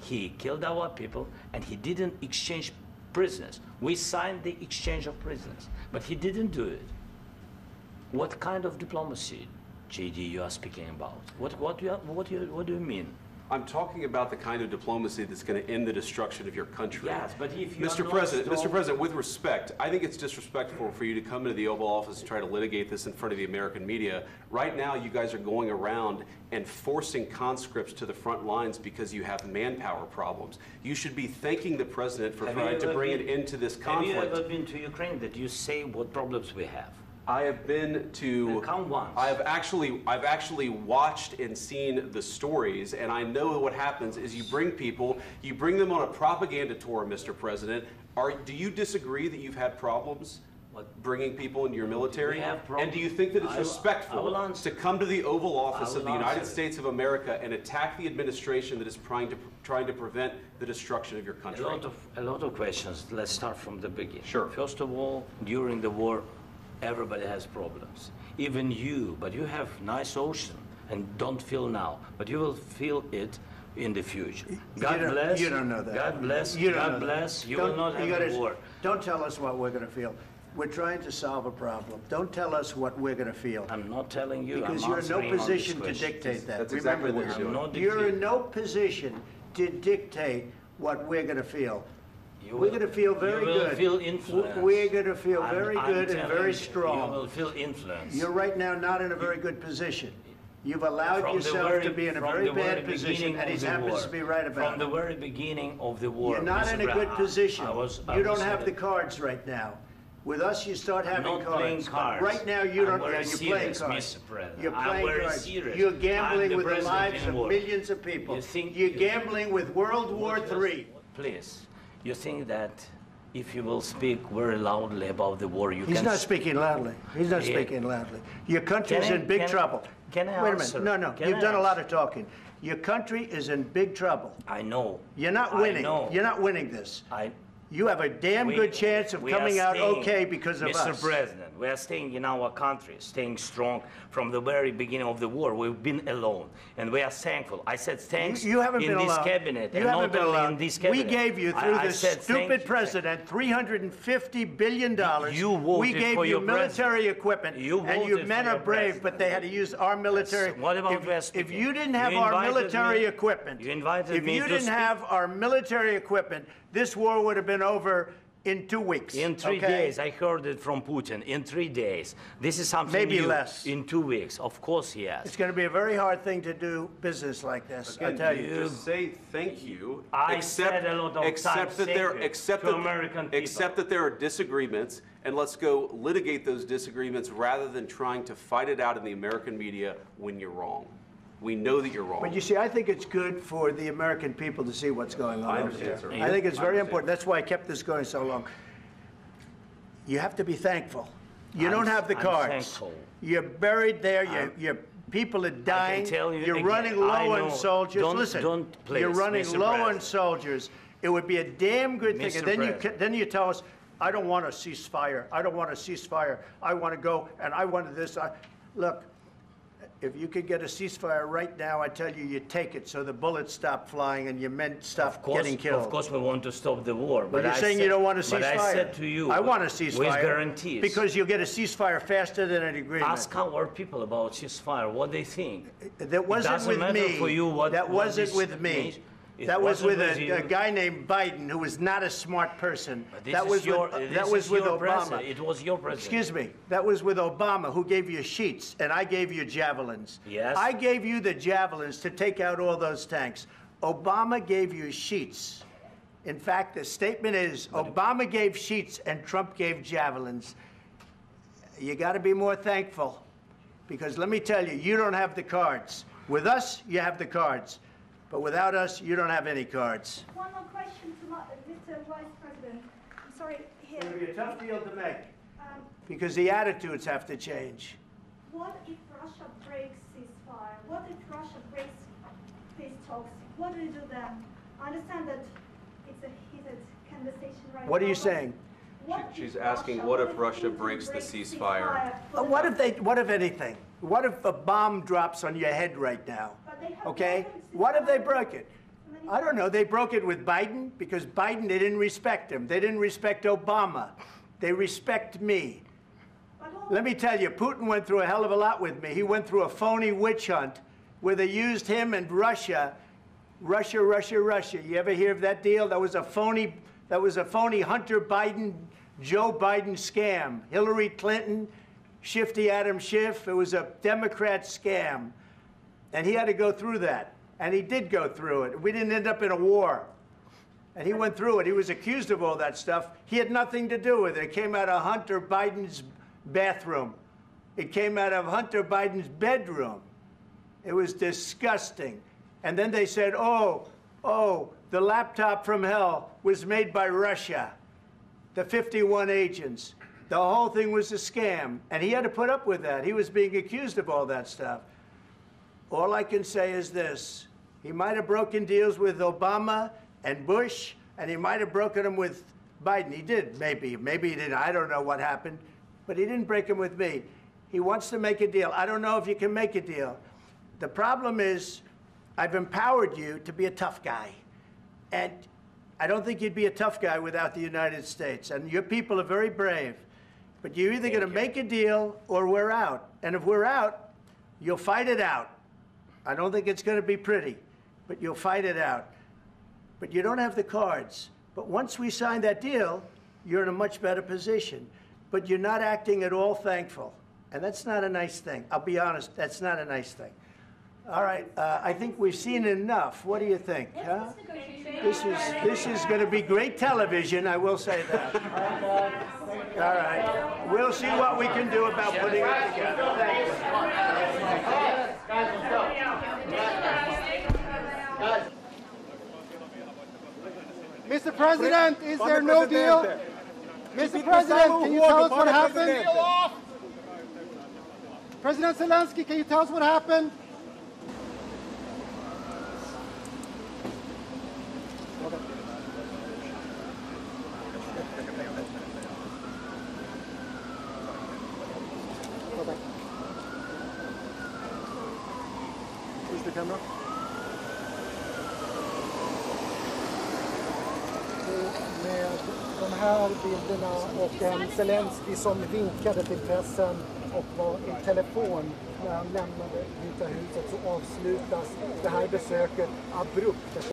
He killed our people, and he didn't exchange prisoners. We signed the exchange of prisoners, but he didn't do it. What kind of diplomacy, JD, you are speaking about? What do you mean? I'm talking about the kind of diplomacy that's going to end the destruction of your country. Yes, but if you Mr. President, with respect, I think it's disrespectful for you to come into the Oval Office and try to litigate this in front of the American media. Right now, you guys are going around and forcing conscripts to the front lines because you have manpower problems. You should be thanking the President for trying to bring an end to this conflict. Have you ever been to Ukraine that you say what problems we have? I have been to. Come once. I've actually watched and seen the stories, and I know what happens is you bring them on a propaganda tour, Mr. President. Do you disagree that you've had problems bringing people into your military? And do you think that it's respectful to come to the Oval Office of the United States of America and attack the administration that is trying to prevent the destruction of your country? A lot of questions. Let's start from the beginning. Sure. First of all, during the war, everybody has problems, even you, but you have nice ocean and don't feel now, but you will feel it in the future. God bless. You don't know that. God bless. You God bless. You will not have a war. Don't tell us what we're going to feel. We're trying to solve a problem. Don't tell us what we're going to feel. I'm not telling you. Because you're in no position to dictate that. That's exactly what you're doing. You're in no position to dictate what we're going to feel. We're going to feel very good. You will feel influence. We're going to feel very good and very strong. You will feel influence. You're right now not in a very good position. You've allowed yourself to be in a very bad position, and he happens to be right about it. From the very beginning of the war. You're not in a good position. You don't have the cards right now. With us, you start having cards. Right now, you don't. You're playing cards. You're playing cards. You're gambling with the lives of millions of people. You're gambling with World War III. Please. You think that if you will speak very loudly about the war, you can... He's not speaking loudly. He's not speaking loudly. Your country is in big trouble. Can I answer? Wait a minute. No. You've done a lot of talking. Your country is in big trouble. I know. You're not winning. You're not winning this. You have a damn good chance of coming out okay because of us. Mr. President, we are staying in our country, staying strong from the very beginning of the war. We've been alone, and we are thankful. I said thanks you haven't in been this alone. cabinet, you and haven't not been only alone. in this cabinet. We gave you, through this stupid president, $350 billion. You voted we gave for you your military equipment, and your men are brave, but they had to use our military. What about if you didn't have our military equipment, if you didn't have our military equipment, this war would have been over in 2 weeks. In 3 days, I heard it from Putin. In 3 days. This is something maybe new. Less. In 2 weeks. Of course, yes. It's going to be a very hard thing to do business like this. Again, I tell you. Just say thank you. I said a lot of except that there are disagreements, and let's go litigate those disagreements rather than trying to fight it out in the American media when you're wrong. We know that you're wrong. But you see, I think it's good for the American people to see what's going on. I understand, sir. I think it's very important. That's why I kept this going so long. You have to be thankful. You don't have the cards. Thankful. You're buried there. Your people are dying. You're running low on soldiers. Listen, you're running low on soldiers. It would be a damn good thing. And then you tell us, I don't want a ceasefire. I don't want a ceasefire. I want to go, and I want this. Look. If you could get a ceasefire right now, I tell you, you take it so the bullets stop flying and your men stop getting killed. Of course, we want to stop the war. But you're saying you don't want a ceasefire. But I said to you, I want a ceasefire. With guarantees. Because you'll get a ceasefire faster than an agreement. Ask our people about ceasefire, what they think. That wasn't with me. That wasn't with me. That was with a guy named Biden, who was not a smart person. That was with Obama. It was your president. Excuse me. That was with Obama, who gave you sheets, and I gave you javelins. Yes. I gave you the javelins to take out all those tanks. Obama gave you sheets. In fact, the statement is Obama gave sheets and Trump gave javelins. You got to be more thankful, because let me tell you, you don't have the cards. With us, you have the cards. But without us, you don't have any cards. One more question to Mr. Vice President. I'm sorry, here. It's going to be a tough deal to make, because the attitudes have to change. What if Russia breaks ceasefire? What if Russia breaks peace talks? What do you do then? I understand that it's a heated conversation right now. What are you saying? She's asking, what if Russia breaks the ceasefire? What if anything? What if a bomb drops on your head right now? Okay? What if they broke it? I don't know. They broke it with Biden because Biden, they didn't respect him. They didn't respect Obama. They respect me. Let me tell you, Putin went through a hell of a lot with me. He went through a phony witch hunt where they used him and Russia. You ever hear of that deal? That was a phony Hunter Biden, Joe Biden scam. Hillary Clinton, Shifty Adam Schiff. It was a Democrat scam. And he had to go through that. And he did go through it. We didn't end up in a war. And he went through it. He was accused of all that stuff. He had nothing to do with it. It came out of Hunter Biden's bathroom. It came out of Hunter Biden's bedroom. It was disgusting. And then they said, oh, the laptop from hell was made by Russia, the 51 agents. The whole thing was a scam. And he had to put up with that. He was being accused of all that stuff. All I can say is this. He might have broken deals with Obama and Bush, and he might have broken them with Biden. He did, maybe. Maybe he didn't. I don't know what happened. But he didn't break them with me. He wants to make a deal. I don't know if you can make a deal. The problem is, I've empowered you to be a tough guy. And I don't think you'd be a tough guy without the United States. And your people are very brave. But you're either going to make a deal or we're out. And if we're out, you'll fight it out. I don't think it's going to be pretty, but you'll fight it out. But you don't have the cards. But once we sign that deal, you're in a much better position. But you're not acting at all thankful. And that's not a nice thing. I'll be honest, that's not a nice thing. All right, I think we've seen enough. What do you think? Huh? This is going to be great television, I will say that. All right. We'll see what we can do about putting it together. Thank you. Mr. President, is there no deal? Mr. President, can you tell us what happened? President Zelensky, can you tell us what happened? Is the camera? Med de här bilderna och en Zelenski som vinkade till pressen och var i telefon när han lämnade Vita huset, så avslutas det här besöket abrupt.